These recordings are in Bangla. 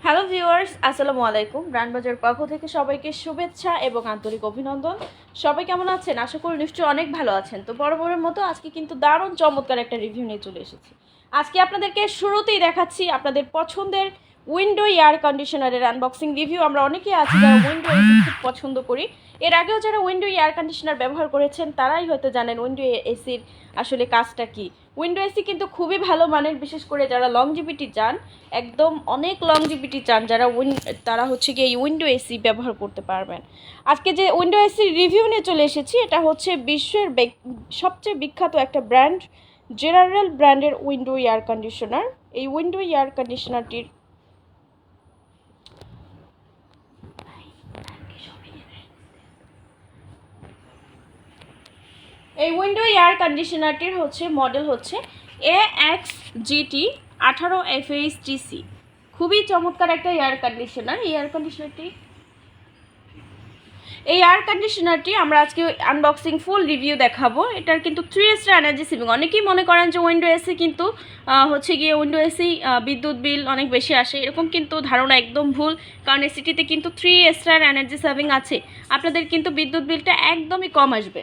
হ্যালো ভিউয়ার্স, আসসালামু আলাইকুম। ব্র্যান্ড বাজার পক্ষ থেকে সবাইকে শুভেচ্ছা এবং আন্তরিক অভিনন্দন। সবাই কেমন আছেন? আশা করি নিশ্চয়ই অনেক ভালো আছেন। তো বরাবরের মতো আজকে কিন্তু দারুণ চমৎকার একটা রিভিউ নিয়ে চলে এসেছি। আজকে আপনাদেরকে শুরুতেই দেখাচ্ছি আপনাদের পছন্দের উইন্ডো এয়ার কন্ডিশনারের আনবক্সিং রিভিউ। আমরা অনেকেই আছি যারা উইন্ডো এসি খুব পছন্দ করি। এর আগেও যারা উইন্ডো এয়ার কন্ডিশনার ব্যবহার করেছেন তারাই হয়তো জানেন উইন্ডো এসির আসলে কাজটা কী। উইন্ডো এসি কিন্তু খুবই ভালো মানের, বিশেষ করে যারা লংজিভিটি চান, একদম অনেক লংজিভিটি চান যারা তারা হচ্ছে গিয়ে এই উইন্ডো এসি ব্যবহার করতে পারবেন। আজকে যে উইন্ডো এসির রিভিউ নিয়ে চলে এসেছি, এটা হচ্ছে বিশ্বের সবচেয়ে বিখ্যাত একটা ব্র্যান্ড, জেনারেল ব্র্যান্ডের উইন্ডো এয়ার কন্ডিশনার। এই উইন্ডো এয়ার কন্ডিশনারটির হচ্ছে মডেল হচ্ছে AXGT 18FHTC। খুবই চমৎকার একটা এয়ার কন্ডিশনার। এই এয়ার কন্ডিশনারটি আমরা আজকে আনবক্সিং ফুল রিভিউ দেখাবো। এটার কিন্তু 3 স্টার এনার্জি সেভিং। অনেকেই মনে করেন যে উইন্ডো এসি কিন্তু হচ্ছে গিয়ে উইন্ডো এসি বিদ্যুৎ বিল অনেক বেশি আসে, এরকম কিন্তু ধারণা একদম ভুল। কারণ এসিটিতে কিন্তু 3 স্টার এনার্জি সেভিং আছে, আপনাদের কিন্তু বিদ্যুৎ বিলটা একদমই কম আসবে।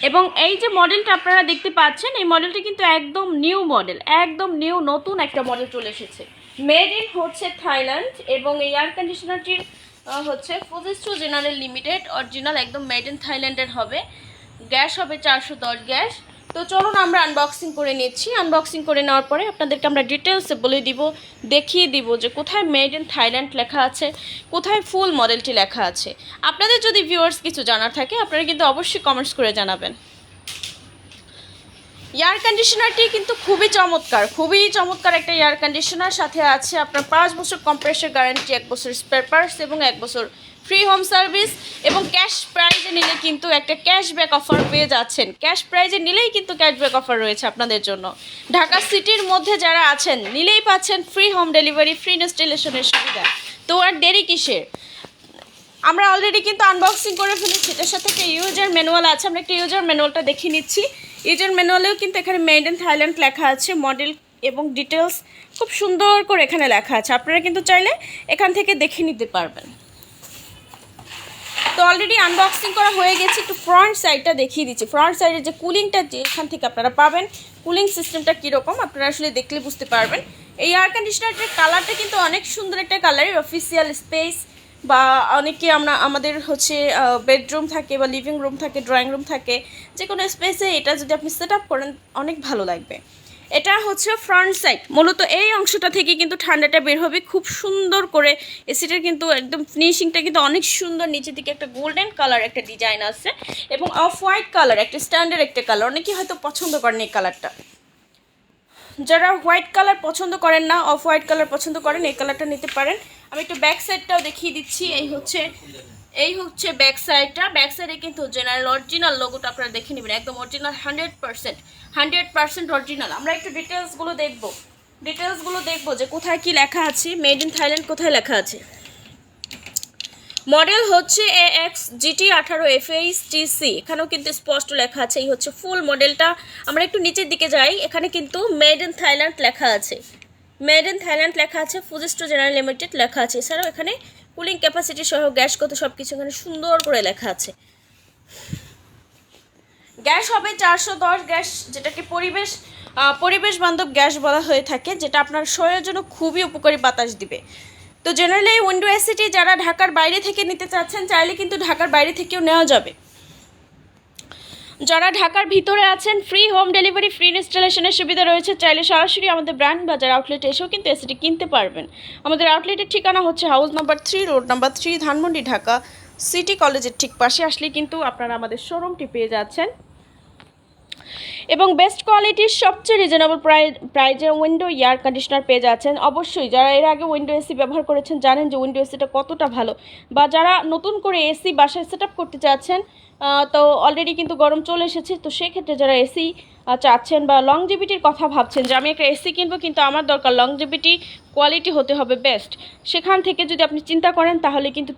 এবং এই যে মডেলটা আপনারা দেখতে পাচ্ছেন, এই মডেলটি কিন্তু একদম নিউ মডেল, একদম নিউ নতুন একটা মডেল চলে এসেছে। মেড ইন হচ্ছে থাইল্যান্ড। এবং এই এয়ার কন্ডিশনারটির হচ্ছে ফুজিস্টু জেনারেল লিমিটেড, অরিজিনাল একদম মেড ইন থাইল্যান্ডের হবে। গ্যাস হবে 410 গ্যাস। তো চলুন আমরা আনবক্সিং করে নিচ্ছি। আনবক্সিং করে নেওয়ার পরে আপনাদেরকে আমরা ডিটেলসে বলে দিব, দেখিয়ে দিব যে কোথায় মেড ইন থাইল্যান্ড লেখা আছে, কোথায় ফুল মডেলটি লেখা আছে। আপনাদের যদি ভিউয়ার্স কিছু জানার থাকে আপনারা কিন্তু অবশ্যই কমেন্টস করে জানাবেন। এয়ার কন্ডিশনারটি কিন্তু খুবই চমৎকার একটা এয়ার কন্ডিশনার। সাথে আছে আপনার 5 বছর কম্প্রেসর গ্যারান্টি, 1 বছর স্পেয়ার পার্টস এবং 1 বছর ফ্রি হোম সার্ভিস। এবং ক্যাশ প্রাইজে নিলে কিন্তু একটা ক্যাশব্যাক অফার পেয়ে যাচ্ছেন। ক্যাশ প্রাইজে নিলেই কিন্তু ক্যাশব্যাক অফার রয়েছে আপনাদের জন্য। ঢাকা সিটির মধ্যে যারা আছেন নিলেই পাচ্ছেন ফ্রি হোম ডেলিভারি, ফ্রি ইনস্টলেশনের সুবিধা। তো আর দেরি কিসের? আমরা অলরেডি কিন্তু আনবক্সিং করে ফেলেছি। এটার সাথে একটা ইউজার ম্যানুয়াল আছে, আমরা একটা ইউজার ম্যানুয়ালটা দেখিয়ে নিচ্ছি। ইউজার ম্যানুয়ালেও কিন্তু এখানে মেড ইন থাইল্যান্ড লেখা আছে, মডেল এবং ডিটেলস খুব সুন্দর করে এখানে লেখা আছে। আপনারা কিন্তু চাইলে এখান থেকে দেখে নিতে পারবেন। তো অলরেডি আনবক্সিং করা হয়ে গেছে। একটু ফ্রন্ট সাইডটা দেখিয়ে দিচ্ছি। ফ্রন্ট সাইডের যে কুলিংটা, যে এখান থেকে আপনারা পাবেন, কুলিং সিস্টেমটা কীরকম আপনারা আসলে দেখলে বুঝতে পারবেন। এই এয়ার কন্ডিশনারটার কালারটা কিন্তু অনেক সুন্দর একটা কালার। অফিসিয়াল স্পেস বা অনেকে আমাদের হচ্ছে বেডরুম থাকে বা লিভিং রুম থাকে, ড্রয়িং রুম থাকে, যে কোনো স্পেসে এটা যদি আপনি সেট আপ করেন অনেক ভালো লাগবে। এটা হচ্ছে ফ্রন্ট সাইড। মূলত এই অংশটা থেকে কিন্তু ঠান্ডাটা বের হবে খুব সুন্দর করে। এসিটার কিন্তু একদম ফিনিশিংটা কিন্তু অনেক সুন্দর। নিচের দিকে একটা গোল্ডেন কালার একটা ডিজাইন আছে এবং অফ হোয়াইট কালার, একটা স্ট্যান্ডার্ড একটা কালার। অনেকেই হয়তো পছন্দ করেন এই কালারটা। যারা হোয়াইট কালার পছন্দ করেন না, অফ হোয়াইট কালার পছন্দ করেন, এই কালারটা নিতে পারেন। আমি একটু ব্যাক সাইডটাও দেখিয়ে দিচ্ছি। এই হচ্ছে ব্যাক সাইডটা। ব্যাক সাইডে কিন্তু জেনারেল অরিজিনাল লোগোটা আপনারা দেখে নেবেন, একদম অরিজিনাল 100% অরিজিনাল। আমরা একটু ডিটেলসগুলো দেখবো যে কোথায় কি লেখা আছে, মেড ইন থাইল্যান্ড কোথায় লেখা আছে। মডেল হচ্ছে AXGT 18FHTC। এখানেও কিন্তু স্পষ্ট লেখা আছে। এই হচ্ছে ফুল মডেলটা। আমরা একটু নিচের দিকে যাই, এখানে কিন্তু মেড ইন থাইল্যান্ড লেখা আছে, ফুজিস্টু জেনারেল লিমিটেড লেখা আছে। এছাড়াও এখানে কুলিং ক্যাপাসিটি সহ গ্যাস কত সব কিছু এখানে সুন্দর করে লেখা আছে। গ্যাস হবে 410 গ্যাস, যেটাকে পরিবেশ বান্ধব গ্যাস বলা হয়ে থাকে, যেটা আপনার শরীরের জন্য খুবই উপকারী বাতাস দিবে। তো জেনারেলি এই উইন্ডো এসিটি যারা ঢাকার বাইরে থেকে নিতে চাচ্ছেন চাইলে কিন্তু ঢাকার বাইরে থেকেও নেওয়া যাবে। যারা ঢাকার ভিতরে আছেন ফ্রি হোম ডেলিভারি, ফ্রি ইনস্টলেশনের সুবিধা রয়েছে। চাইলে সরাসরি আমাদের ব্র্যান্ড বাজার আউটলেটে এসেও কিন্তু এসিটি কিনতে পারবেন। আমাদের আউটলেটের ঠিকানা হচ্ছে house number 3, road number 3, Dhanmondi, Dhaka. City কলেজের ঠিক পাশে আসলে কিন্তু আপনারা আমাদের শোরুমটি পেয়ে যাচ্ছেন। এবং বেস্ট কোয়ালিটির সবচেয়ে রিজনেবল প্রাইজে উইন্ডো এয়ার কন্ডিশনার পেয়ে যাচ্ছেন। অবশ্যই যারা এর আগে উইন্ডো এসি ব্যবহার করেছেন জানেন যে উইন্ডো এসিটা কতটা ভালো। বা যারা নতুন করে এসি বাসায় সেট আপ করতে চাচ্ছেন, তো অলরেডি কিন্তু গরম চলে এসেছে, তো সেক্ষেত্রে যারা এসি চাচ্ছেন বা লংজিভিটির কথা ভাবছেন যে আমি একটা এসি কিনবো কিন্তু আমার দরকার লংজিভিটি, কোয়ালিটি হতে হবে বেস্ট, সেখান থেকে যদি আপনি চিন্তা করেন তাহলে কিন্তু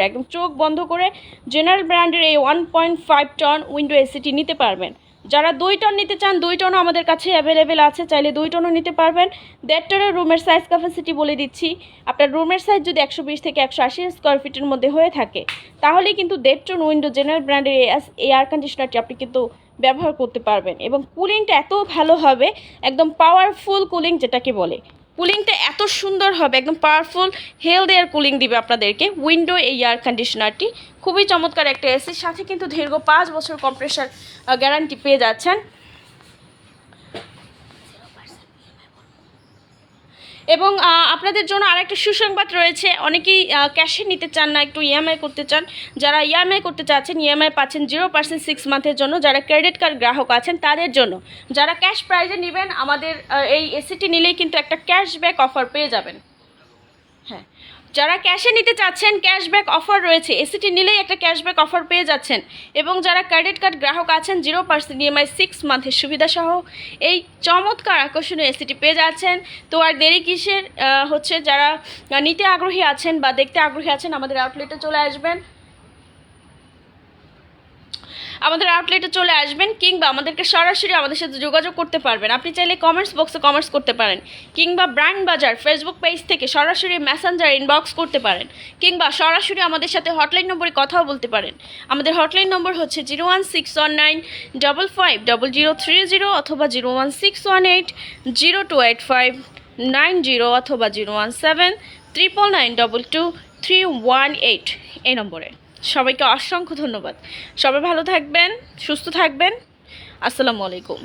একদম চোখ বন্ধ করে জেনারেল ব্র্যান্ডের এই 1.5 টন উইন্ডো এসিটি নিতে পারবেন। যারা 2 টন নিতে চান 2 টনও আমাদের কাছে অ্যাভেলেবেল আছে, চাইলে 2 টনও নিতে পারবেন। 1.5 টনের রুমের সাইজ ক্যাপাসিটি বলে দিচ্ছি, আপনার রুমের সাইজ যদি 120 থেকে 180 স্কোয়ার ফিটের মধ্যে হয়ে থাকে তাহলে কিন্তু 1.5 টন উইন্ডো জেনারেল ব্র্যান্ডের এই এয়ার কন্ডিশনারটি আপনি কিন্তু ব্যবহার করতে পারবেন। এবং কুলিংটা এত ভালো হবে, একদম পাওয়ারফুল কুলিং যেটাকে বলে, কুলিংটা এত সুন্দর হবে, একদম পাওয়ারফুল হেলথ এয়ার কুলিং দিবে আপনাদেরকে উইন্ডো এই এয়ার কন্ডিশনারটি। খুবই চমৎকার একটা এসির সাথে কিন্তু দীর্ঘ 5 বছর কম্প্রেসার গ্যারান্টি পেয়ে যাচ্ছেন। এবং আপনাদের জন্য আরেকটা সুসংবাদ রয়েছে, অনেকেই ক্যাশে নিতে চান না, একটু ইএমআই করতে চান। যারা ইএমআই করতে চাচ্ছেন ইএমআই পাচ্ছেন 0% 6 মান্থের জন্য, যারা ক্রেডিট কার্ড গ্রাহক আছেন তাদের জন্য। যারা ক্যাশ প্রাইজে নেবেন আমাদের এই এসিটি নিলেই কিন্তু একটা ক্যাশব্যাক অফার পেয়ে যাবেন। হ্যাঁ, যারা ক্যাশে নিতে চাচ্ছেন ক্যাশব্যাক অফার রয়েছে, এসিটি নিলেই একটা ক্যাশব্যাক অফার পেয়ে যাচ্ছেন। এবং যারা ক্রেডিট কার্ড গ্রাহক আছেন 0% ইএমআই 6 মান্থের সুবিধাসহ এই চমৎকার আকর্ষণীয় এসিটি পেয়ে যাচ্ছেন। তো আর দেরি কিসের, হচ্ছে যারা নিতে আগ্রহী আছেন বা দেখতে আগ্রহী আছেন আমাদের আউটলেটে চলে আসবেন, কিংবা আমাদেরকে সরাসরি আমাদের সাথে যোগাযোগ করতে পারবেন। আপনি চাইলে কমেন্টস বক্সে কমেন্টস করতে পারেন, কিংবা ব্র্যান্ড বাজার ফেসবুক পেজ থেকে সরাসরি মেসেঞ্জার ইনবক্স করতে পারেন, কিংবা সরাসরি আমাদের সাথে হটলাইন নম্বরে কথাও বলতে পারেন। আমাদের হটলাইন নম্বর হচ্ছে 01619550030 অথবা 01618028590 অথবা 01799922318 এই নম্বরে। সবাইকে অসংখ্য ধন্যবাদ। সবাই ভালো থাকবেন, সুস্থ থাকবেন। আসসালামু আলাইকুম।